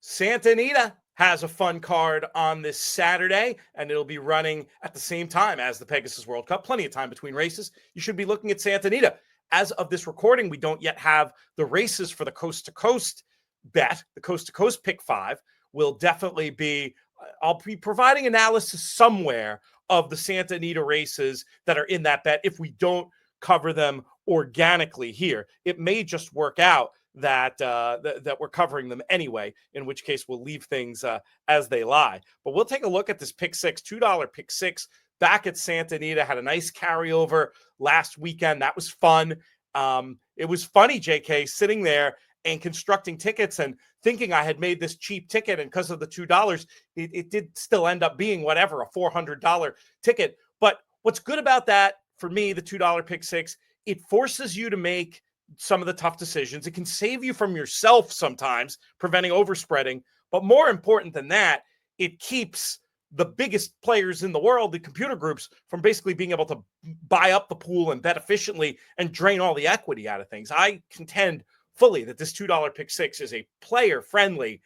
Santa Anita has a fun card on this Saturday, and it'll be running at the same time as the Pegasus World Cup. Plenty of time between races. You should be looking at Santa Anita. As of this recording, we don't yet have the races for the coast-to-coast bet. The coast-to-coast pick 5 will definitely be, I'll be providing analysis somewhere of the Santa Anita races that are in that bet if we don't cover them organically here. It may just work out that that we're covering them anyway, in which case we'll leave things as they lie. But we'll take a look at this pick 6, $2 pick 6 back at Santa Anita. Had a nice carryover last weekend. That was fun. It was funny, JK, sitting there and constructing tickets and thinking I had made this cheap ticket, and because of the $2, it did still end up being whatever, a $400 ticket. But what's good about that, for me, the $2 pick 6, it forces you to make some of the tough decisions. It can save you from yourself sometimes, preventing overspreading. But more important than that, it keeps the biggest players in the world, the computer groups, from basically being able to buy up the pool and bet efficiently and drain all the equity out of things. I contend fully that this $2 pick 6 is a player-friendly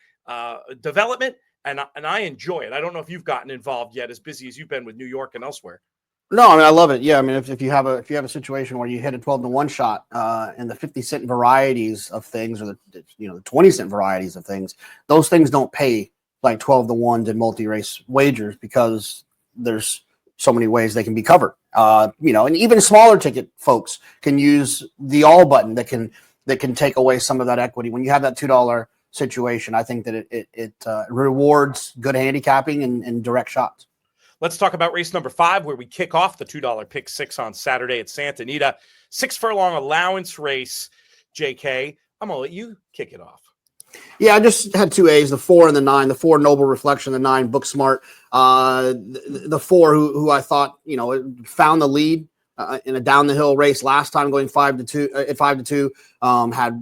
development, and I enjoy it. I don't know if you've gotten involved yet, as busy as you've been with New York and elsewhere. No, I mean, I love it. Yeah, I mean, if you have a situation where you hit a 12-to-1 shot in the 50-cent varieties of things, or the 20-cent varieties of things, those things don't pay like 12-to-1s in multi-race wagers because there's so many ways they can be covered. And even smaller ticket folks can use the all button that can take away some of that equity. When you have that $2 situation, I think that it rewards good handicapping and direct shots. Let's talk about race number 5, where we kick off the $2 pick 6 on Saturday at Santa Anita. 6 furlong allowance race. JK, I'm going to let you kick it off. Yeah, I just had 2 A's, the 4 and the 9. The 4, Noble Reflection, the 9, Book Smart. The 4, who I thought, found the lead in a down the hill race last time, going 5-2 at 5-2. Had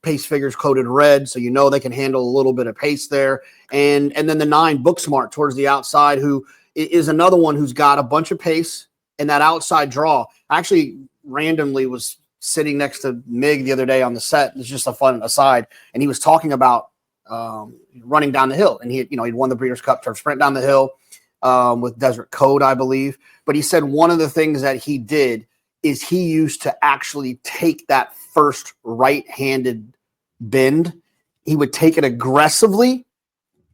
pace figures coated red, so they can handle a little bit of pace there. And then the 9, Book Smart, towards the outside, who is another one who's got a bunch of pace and that outside draw. I actually randomly was sitting next to Mig the other day on the set. It's just a fun aside, and he was talking about running down the hill, and he'd won the Breeders' Cup Turf Sprint down the hill with Desert Code, I believe. But he said one of the things that he did is he used to actually take that first right-handed bend. He would take it aggressively,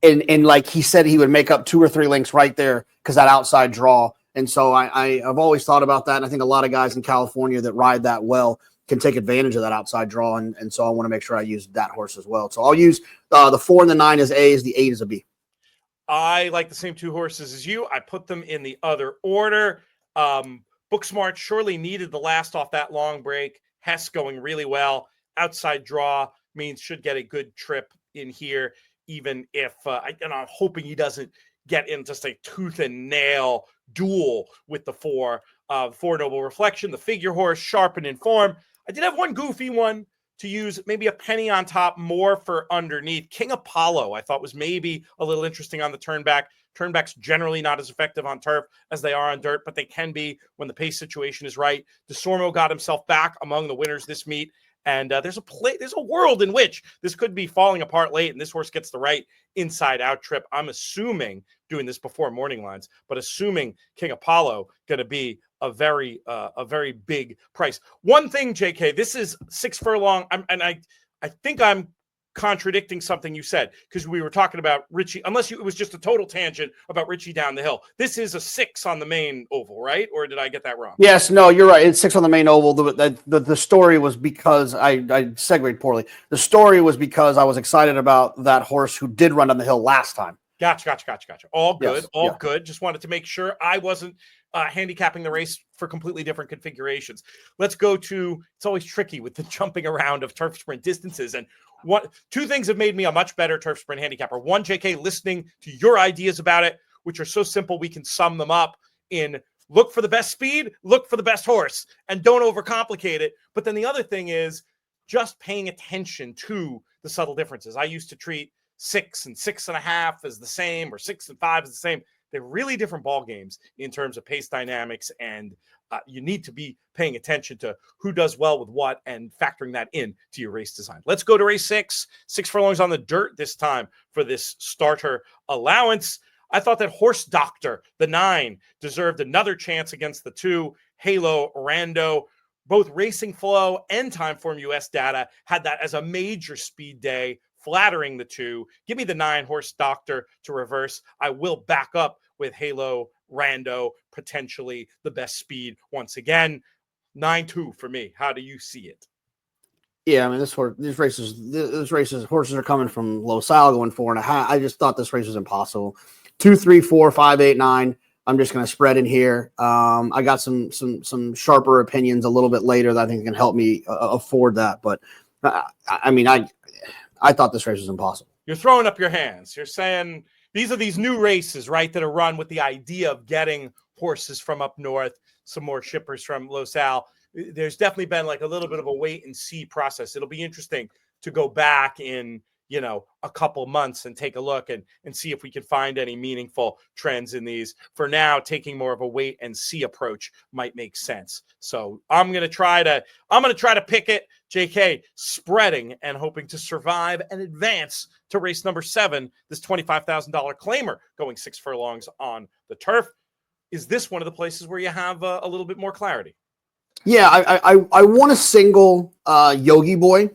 and like he said, he would make up 2 or 3 lengths right there because that outside draw. And so I've always thought about that, and I think a lot of guys in California that ride that well can take advantage of that outside draw, and so I want to make sure I use that horse as well. So I'll use the 4 and the 9 as A's, the 8 as a B. I like the same 2 horses as you. I put them in the other order. Booksmart surely needed the last off that long break. Hess going really well. Outside draw means should get a good trip in here, even if I'm hoping he doesn't get in just a tooth and nail duel with the 4 Noble Reflection, the figure horse, sharp and in form. I did have one goofy one to use, maybe a penny on top, more for underneath. King Apollo, I thought, was maybe a little interesting on the turnback. Turnbacks generally not as effective on turf as they are on dirt, but they can be when the pace situation is right. DeSormo got himself back among the winners this meet. And there's a world in which this could be falling apart late, and this horse gets the right inside-out trip. I'm assuming, doing this before morning lines, but assuming King Apollo going to be a very big price. One thing, JK, this is 6 furlong, I think I'm contradicting something you said, because we were talking about Richie, unless it was just a total tangent about Richie down the hill. This is a 6 on the main oval, right? Or did I get that wrong? Yes, no, you're right. It's 6 on the main oval. The story was because I segued poorly. The story was because I was excited about that horse who did run down the hill last time. Gotcha. All good, yes, good. Just wanted to make sure I wasn't handicapping the race for completely different configurations. Let's go to, it's always tricky with the jumping around of turf sprint distances. And 2 things have made me a much better turf sprint handicapper. 1, JK, listening to your ideas about it, which are so simple we can sum them up in look for the best speed, look for the best horse, and don't overcomplicate it. But then the other thing is just paying attention to the subtle differences. I used to treat 6 and 6.5 as the same, or 6 and 5 as the same. They're really different ball games in terms of pace dynamics and you need to be paying attention to who does well with what and factoring that in to your race design. Let's go to race 6 furlongs on the dirt this time for this starter allowance. I thought that Horse Doctor, the 9, deserved another chance against the 2, Halo Rando. Both Racing Flow and Timeform US data had that as a major speed day, flattering the 2. Give me the 9 Horse Doctor to reverse. I will back up with Halo Rando, potentially the best speed once again. 9-2 for me. How do you see it? Yeah, I mean, these races, horses are coming from Los Al going 4.5. I just thought this race was impossible. 2, 3, 4, 5, 8, 9. I'm just going to spread in here. I got some sharper opinions a little bit later that I think can help me afford that. But I mean, I thought this race was impossible. You're throwing up your hands. You're saying these are these new races, right, that are run with the idea of getting horses from up north, some more shippers from Los Al. There's definitely been like a little bit of a wait and see process. It'll be interesting to go back in, a couple months and take a look and see if we can find any meaningful trends in these. For now, taking more of a wait and see approach might make sense. So I'm going to try to pick it. JK spreading and hoping to survive and advance to race number 7, this $25,000 claimer going 6 furlongs on the turf. Is this one of the places where you have a little bit more clarity? Yeah, I want to single Yogi Boy,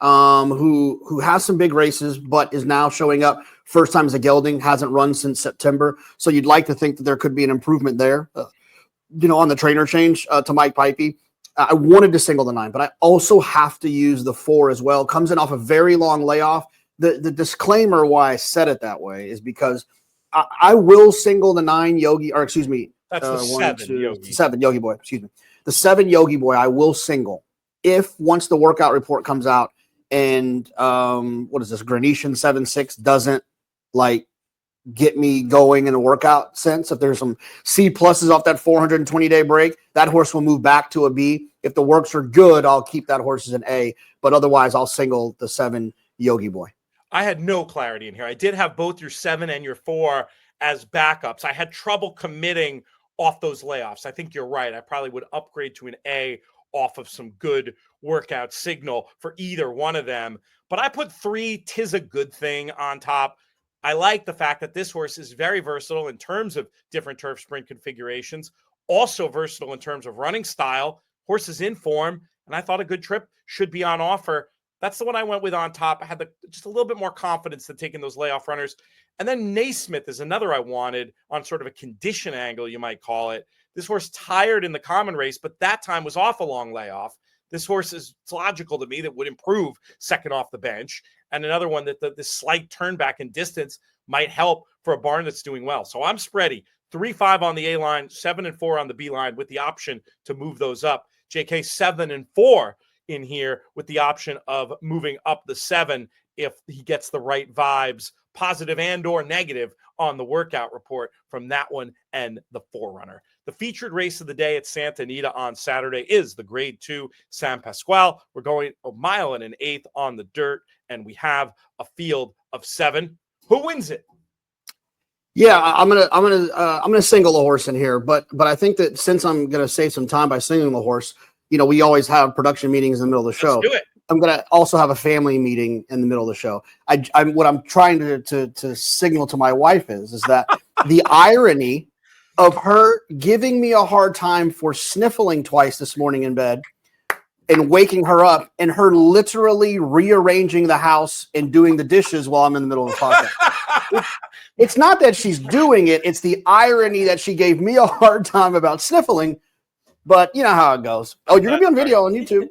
who has some big races, but is now showing up first time as a gelding, hasn't run since September. So you'd like to think that there could be an improvement there, on the trainer change to Mike Pipey. I wanted to single the 9, but I also have to use the 4 as well. Comes in off a very long layoff. The disclaimer why I said it that way is because I will single the 9 Yogi, or excuse me. That's the 7 Yogi. 7 Yogi Boy, excuse me. The 7 Yogi Boy I will single if once the workout report comes out and what is this, Granetian 7.6 doesn't get me going in a workout sense. If there's some C pluses off that 420-day break, that horse will move back to a B. If the works are good, I'll keep that horse as an A, but otherwise I'll single the 7 Yogi Boy. I had no clarity in here. I did have both your 7 and your 4 as backups. I had trouble committing off those layoffs. I think you're right. I probably would upgrade to an A off of some good workout signal for either one of them. But I put 3 Tis a Good Thing on top. I like the fact that this horse is very versatile in terms of different turf sprint configurations, also versatile in terms of running style. Horse is in form, and I thought a good trip should be on offer. That's the one I went with on top. I had just a little bit more confidence than taking those layoff runners. And then Naismith is another I wanted on sort of a condition angle, you might call it. This horse tired in the common race, but that time was off a long layoff. This horse it's logical to me that would improve second off the bench. And another one that this slight turn back in distance might help for a barn that's doing well. So I'm spready 3-5 on the A line, 7 and 4 on the B line with the option to move those up. JK 7 and 4 in here with the option of moving up the 7 if he gets the right vibes, positive and or negative, on the workout report from that one and the Forerunner. The featured race of the day at Santa Anita on Saturday is the Grade 2 San Pasqual. We're going 1 mile and an eighth on the dirt, and we have a field of 7. Who wins it? Yeah, I'm gonna single a horse in here, but I think that since I'm gonna save some time by singling the horse, we always have production meetings in the middle of the show. Let's do it. I'm gonna also have a family meeting in the middle of the show. What I'm trying to signal to my wife is that the irony of her giving me a hard time for sniffling twice this morning in bed and waking her up and her literally rearranging the house and doing the dishes while I'm in the middle of the podcast. It's not that she's doing it. It's the irony that she gave me a hard time about sniffling, but you know how it goes. Oh, you're going to be on video on YouTube.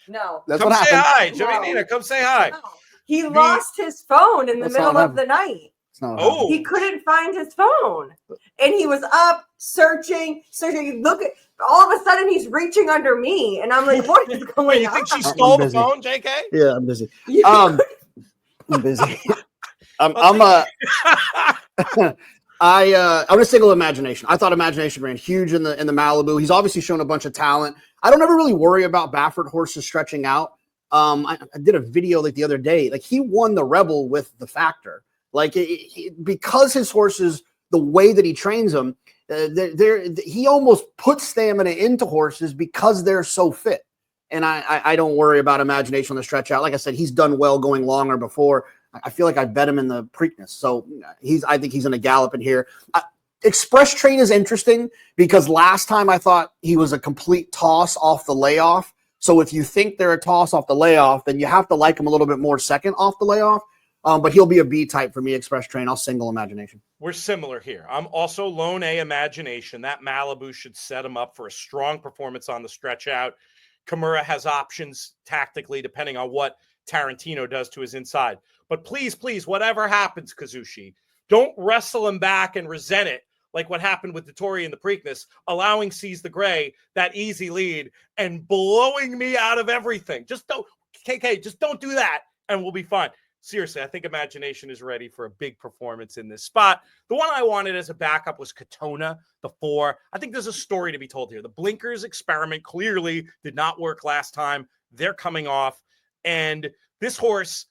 No. That's come what say happened. hi. Jimmy Nina, come say hi. No. He lost his phone in the middle of the night. Oh, he couldn't find his phone, and he was up searching. Look at all of a sudden he's reaching under me, and I'm like, "What is going on?" You think she stole the phone, JK? Yeah, I'm busy. I'm busy. I'm gonna single Imagination. I thought Imagination ran huge in the Malibu. He's obviously shown a bunch of talent. I don't ever really worry about Baffert horses stretching out. I did a video the other day. He won the Rebel with the Factor. Because his horses, the way that he trains them, He almost puts stamina into horses because they're so fit. And I don't worry about imagination on the stretch out. Like I said, he's done well going longer before. I feel like I bet him in the Preakness. So I think he's going to gallop in here. Express Train is interesting because last time I thought he was a complete toss off the layoff. So if you think they're a toss off the layoff, then you have to like him a little bit more second off the layoff. But he'll be a B type for me, Express Train. I'll single Imagination. We're similar here. I'm also lone A Imagination. That Malibu should set him up for a strong performance on the stretch out. Kimura has options tactically depending on what Tarantino does to his inside. But please, whatever happens, Kazushi, don't wrestle him back and resent it like what happened with Dettori in the Preakness, allowing Seize the Gray that easy lead and blowing me out of everything. Just don't, KK, just don't do that and we'll be fine. Seriously, I think Imagination is ready for a big performance in this spot. The one I wanted as a backup was Katona, the 4. I think there's a story to be told here. The blinkers experiment clearly did not work last time. They're coming off. And this horse,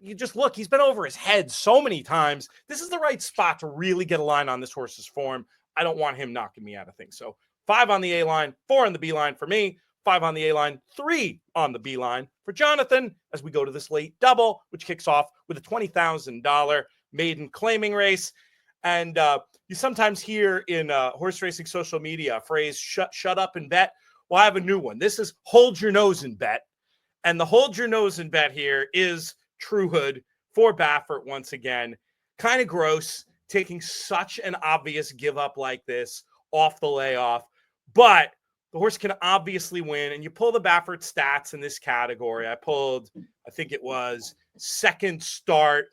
you just look, he's been over his head so many times. This is the right spot to really get a line on this horse's form. I don't want him knocking me out of things. So 5 on the A line, 4 on the B line for me, 5 on the A line, 3 on the B line for Jonathan as we go to this late double, which kicks off with a $20,000 maiden claiming race. And you sometimes hear in horse racing social media a phrase, shut up and bet. Well, I have a new one. This is hold your nose and bet. And the hold your nose and bet here is True Hood for Baffert once again. Kind of gross taking such an obvious give up like this off the layoff. But the horse can obviously win. And you pull the Baffert stats in this category. I pulled, I think it was second start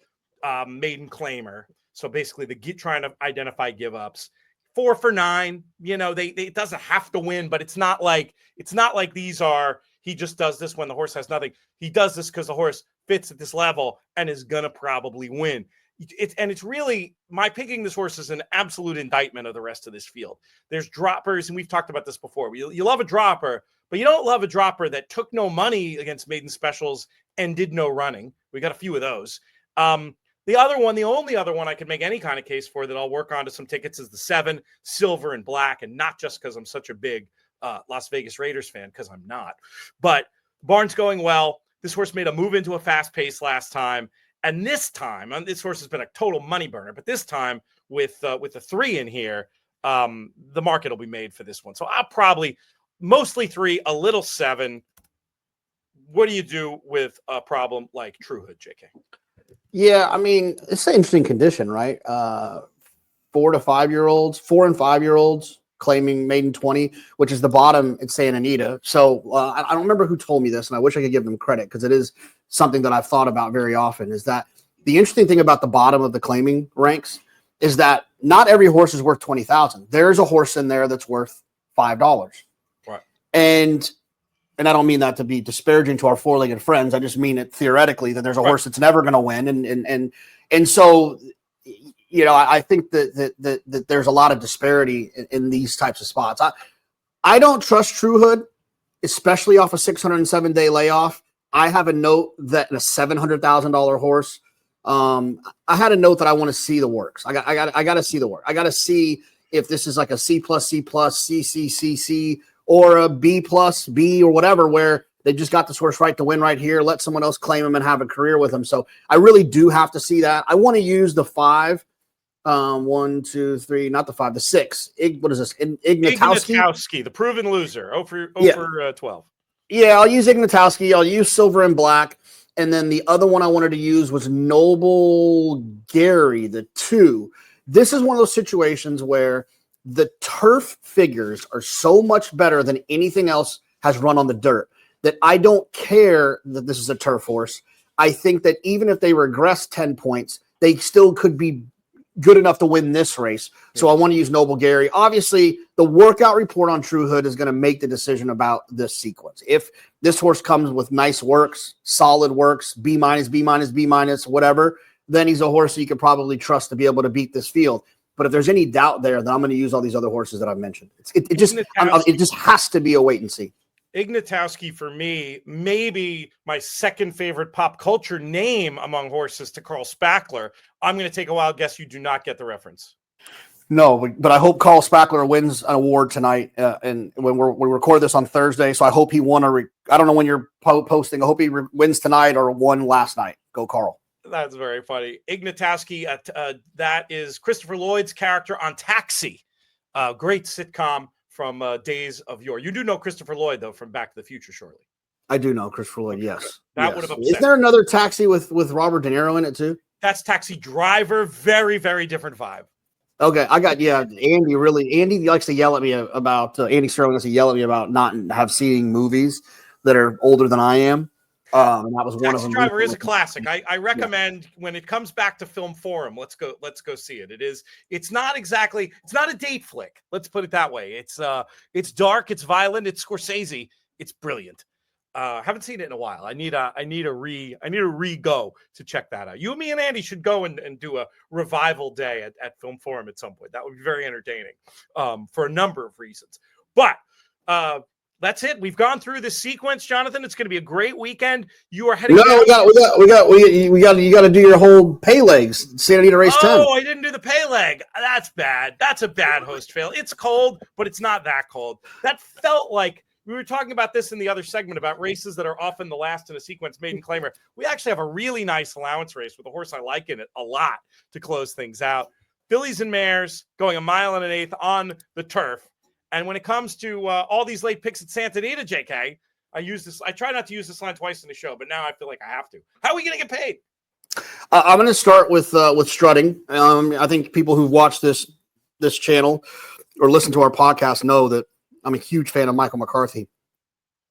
maiden claimer. So basically trying to identify give ups. 4 for 9. You know, it doesn't have to win, but it's not like these are, he just does this when the horse has nothing. He does this because the horse fits at this level and is going to probably win. It's really, my picking this horse is an absolute indictment of the rest of this field. There's droppers, and we've talked about this before. You love a dropper, but you don't love a dropper that took no money against maiden specials and did no running. We got a few of those. The other one, the only other one I could make any kind of case for that I'll work on to some tickets is the 7, silver and black, and not just because I'm such a big Las Vegas Raiders fan, because I'm not. But barn's going well. This horse made a move into a fast pace last time. And this time, this horse has been a total money burner. But this time, with the 3 in here, the market will be made for this one. So I'll probably mostly 3, a little 7. What do you do with a problem like True Hood, JK? Yeah, I mean, it's an interesting condition, right? 4 to 5-year-olds, 4 and 5-year-olds claiming maiden 20, which is the bottom at Santa Anita. So I don't remember who told me this, and I wish I could give them credit because it is something that I've thought about very often, is that the interesting thing about the bottom of the claiming ranks is that not every horse is worth 20,000. There's a horse in there that's worth $5. Right. And I don't mean that to be disparaging to our 4-legged friends. I just mean it theoretically that there's a horse that's never going to win. And so, you know, I think that there's a lot of disparity in these types of spots. I don't trust True Hood, especially off a 607-day layoff. I have a note that in a $700,000 horse, I had a note that I want to see the works. I got to see the work. I got to see if this is like a C++, C++, or a B+, B, or whatever, where they just got this horse right to win right here, let someone else claim him and have a career with him. So I really do have to see that. I want to use the 5. 1, 2, 3, not the 5, the 6. What is this? Ignatowski, the proven loser, over 12. Yeah, I'll use Ignatowski. I'll use silver and black. And then the other one I wanted to use was Noble Gary, the 2. This is one of those situations where the turf figures are so much better than anything else has run on the dirt that I don't care that this is a turf horse. I think that even if they regress 10 points, they still could be good enough to win this race. So I want to use Noble Gary. Obviously, the workout report on True Hood is going to make the decision about this sequence. If this horse comes with nice works, solid works, B-, B-, B-, whatever, then he's a horse that you could probably trust to be able to beat this field. But if there's any doubt there, then I'm going to use all these other horses that I've mentioned. It just has to be a wait and see. Ignatowski, for me, maybe my second favorite pop culture name among horses to Carl Spackler. I'm going to take a wild guess you do not get the reference. No, but I hope Carl Spackler wins an award tonight. And when we record this on Thursday, so I hope he won I don't know when you're posting. I hope he wins tonight or won last night. Go, Carl. That's very funny. Ignatowski, that is Christopher Lloyd's character on Taxi. Great sitcom from days of yore. You do know Christopher Lloyd, though, from Back to the Future, surely. I do know Christopher Lloyd, yes. That would have upset. Is there another Taxi with Robert De Niro in it, too? That's Taxi Driver. Very, very different vibe. Okay, Andy likes to yell at me about, Andy Sterling likes to yell at me about not seeing movies that are older than I am. And that was one of them. Taxi Driver is a classic. I recommend when it comes back to Film Forum, let's go see it. It's not a date flick. Let's put it that way. It's dark, it's violent, it's Scorsese. It's brilliant. Haven't seen it in a while. I need a re-go to check that out. You, me, and Andy should go and do a revival day at Film Forum at some point. That would be very entertaining for a number of reasons. But that's it. We've gone through this sequence, Jonathan. It's going to be a great weekend. You are heading. No, we got you got to do your whole pay legs. Santa Anita race 10. Oh, I didn't do the pay leg. That's bad. That's a bad host fail. It's cold, but it's not that cold. That felt like. We were talking about this in the other segment about races that are often the last in a sequence, Maiden Claimer. We actually have a really nice allowance race with a horse I like in it a lot to close things out. Fillies and mares going 1 1/8 on the turf. And when it comes to all these late picks at Santa Anita, JK, I try not to use this line twice in the show, but now I feel like I have to. How are we going to get paid? I'm going to start with strutting. I think people who've watched this channel or listened to our podcast know that I'm a huge fan of Michael McCarthy.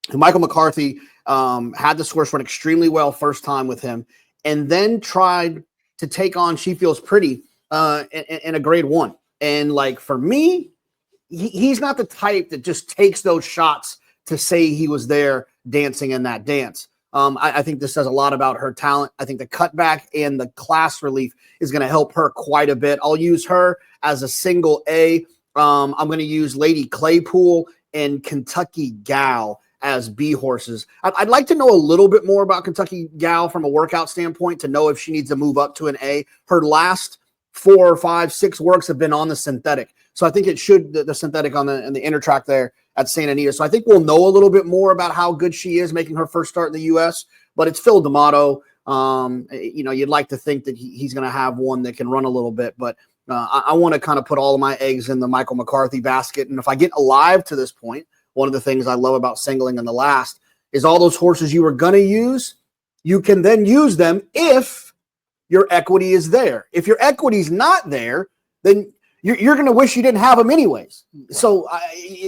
And Michael McCarthy had this horse run extremely well first time with him, and then tried to take on She Feels Pretty in a grade 1. And like for me, he's not the type that just takes those shots to say he was there dancing in that dance. I think this says a lot about her talent. I think the cutback and the class relief is going to help her quite a bit. I'll use her as a single A. I'm going to use Lady Claypool and Kentucky Gal as B horses. I'd like to know a little bit more about Kentucky Gal from a workout standpoint to know if she needs to move up to an A. Her last 4, 5, 6 works have been on the synthetic. So I think it should, the synthetic on the inner track there at Santa Anita. So I think we'll know a little bit more about how good she is making her first start in the U.S., but it's Phil D'Amato. You'd like to think that he's going to have one that can run a little bit, but I want to kind of put all of my eggs in the Michael McCarthy basket. And if I get alive to this point, one of the things I love about singling in the last is all those horses you were going to use, you can then use them if your equity is there. If your equity is not there, then you're going to wish you didn't have them anyways. Right. So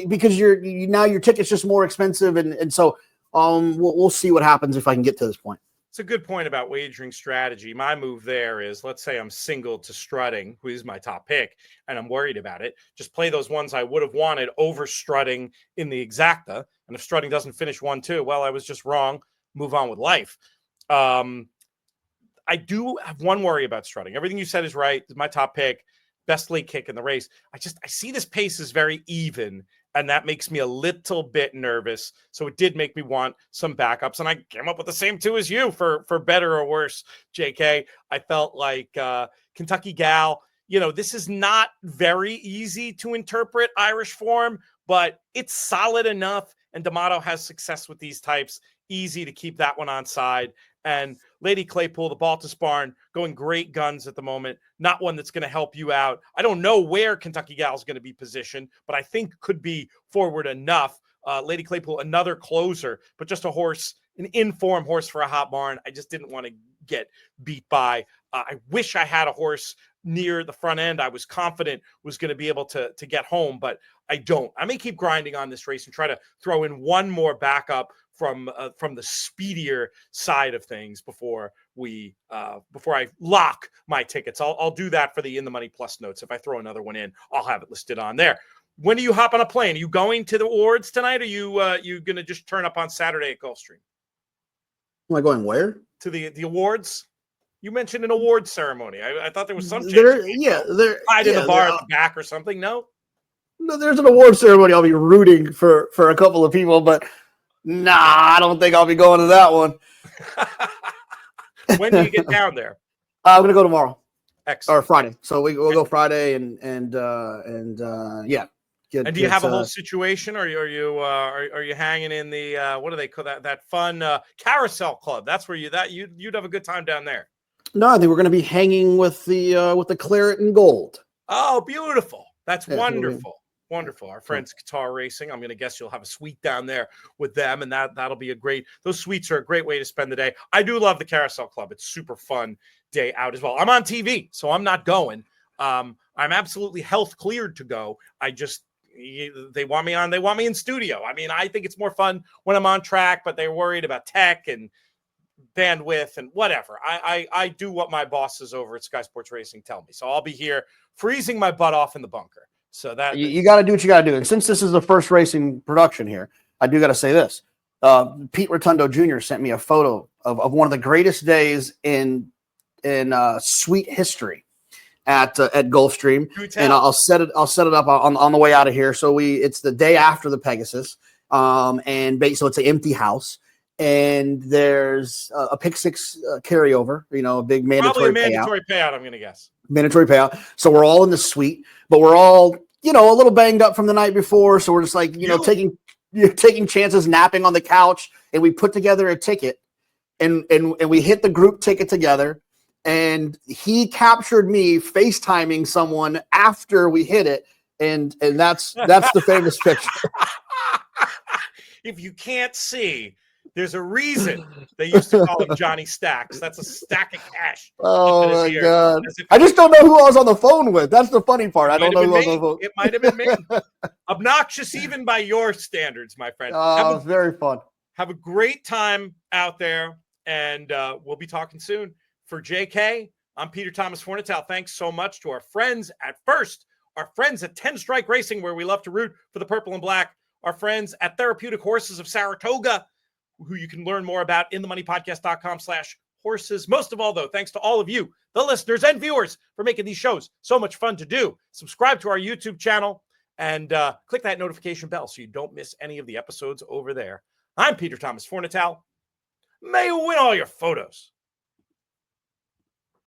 because now your ticket's just more expensive. And so we'll see what happens if I can get to this point. It's a good point about wagering strategy. My move there is, let's say I'm single to strutting, who is my top pick, and I'm worried about it. Just play those ones I would have wanted over strutting in the exacta. And if strutting doesn't finish 1-2, well, I was just wrong. Move on with life. I do have one worry about strutting. Everything you said is right. It's my top pick, best late kick in the race. I see this pace is very even, and that makes me a little bit nervous. So it did make me want some backups. And I came up with the same two as you for better or worse, JK. I felt like Kentucky Gal, this is not very easy to interpret Irish form, but it's solid enough. And D'Amato has success with these types. Easy to keep that one on side. And Lady Claypool, the Baltus Barn, going great guns at the moment. Not one that's going to help you out. I don't know where Kentucky Gal is going to be positioned, but I think could be forward enough. Lady Claypool, another closer, but just a horse, an in-form horse for a hot barn. I just didn't want to get beat by. I wish I had a horse near the front end I was confident was going to be able to get home, but I don't. I may keep grinding on this race and try to throw in one more backup from the speedier side of things before I lock my tickets. I'll do that for the In the Money Plus notes. If I throw another one in, I'll have it listed on there. When do you hop on a plane? Are you going to the awards tonight? Or are you going to just turn up on Saturday at Gulfstream? Am I going where? To the awards? You mentioned an awards ceremony. I thought there was some tied in the bar at the back or something. No, there's an award ceremony. I'll be rooting for a couple of people, but nah, I don't think I'll be going to that one. When do you get down there? I'm going to go tomorrow. Excellent. or Friday. So we'll go Friday and yeah. And do you have a whole situation, or are you hanging in the what do they call that fun carousel club? That's where you'd have a good time down there. No, I think we're going to be hanging with the claret and gold. Oh, beautiful! That's Yeah, wonderful. Wonderful. Our friends Guitar Racing. I'm going to guess you'll have a suite down there with them, and that'll be those suites are a great way to spend the day. I do love the Carousel Club. It's super fun day out as well. I'm on TV, so I'm not going. I'm absolutely health cleared to go. They want me in studio. I mean, I think it's more fun when I'm on track, but they're worried about tech and bandwidth and whatever. I do what my bosses over at Sky Sports Racing tell me. So I'll be here freezing my butt off in the bunker. So that you got to do what you got to do. And since this is the first racing production here, I do got to say this. Pete Rotundo Jr. sent me a photo of one of the greatest days in suite history at Gulfstream, and I'll set it up on the way out of here. So it's the day after the Pegasus, so it's an empty house, and there's a pick six carryover. A big mandatory payout. I'm going to guess mandatory payout. So we're all in the suite, but we're all a little banged up from the night before. So we're just like taking chances, napping on the couch, and we put together a ticket, and we hit the group ticket together. And he captured me FaceTiming someone after we hit it, and that's the famous picture. If you can't see, there's a reason they used to call him Johnny Stacks. That's a stack of cash. Oh my God! I just don't know who I was on the phone with. That's the funny part. I don't know who I was on the phone. It might have been me. Obnoxious even by your standards, my friend. Oh, it's very fun. Have a great time out there, and we'll be talking soon. For JK, I'm Peter Thomas Fornatale. Thanks so much to our friends at First, our friends at 10 Strike Racing, where we love to root for the purple and black, our friends at Therapeutic Horses of Saratoga, who you can learn more about in themoneypodcast.com/horses. Most of all, though, thanks to all of you, the listeners and viewers, for making these shows so much fun to do. Subscribe to our YouTube channel and click that notification bell so you don't miss any of the episodes over there. I'm Peter Thomas Fornatale. May you win all your photos.